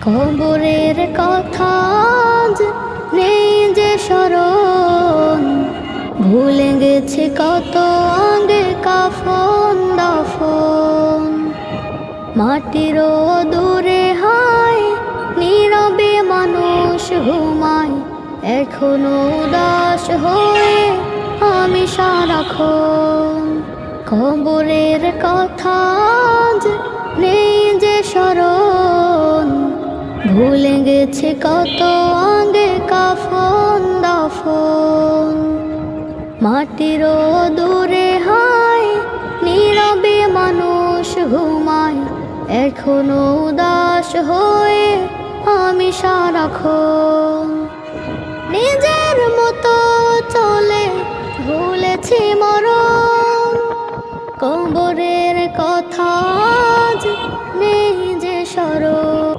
কবরের কথা আজ নেই যে স্মরণ, ভুলে গেছে কত আগে কাফন দাফন। মাটিরও দূরে হায় নীরবে মানুষ ঘুমায়, এখনো উদাস হয়ে আমি সারাক্ষণ। কবরের কথা আজ নেই যে স্মরণ, ভুলে গেছে কত আগে কাফন দাফন। মাটিরও দূরে হায় নীরবে মানুষ ঘুমায়, এখনো উদাস হয়ে আমি সারাক্ষণ। নিজের মতো চলে ভুলেছি মরণ, কবরের কথা আজ নেই যে স্মরণ।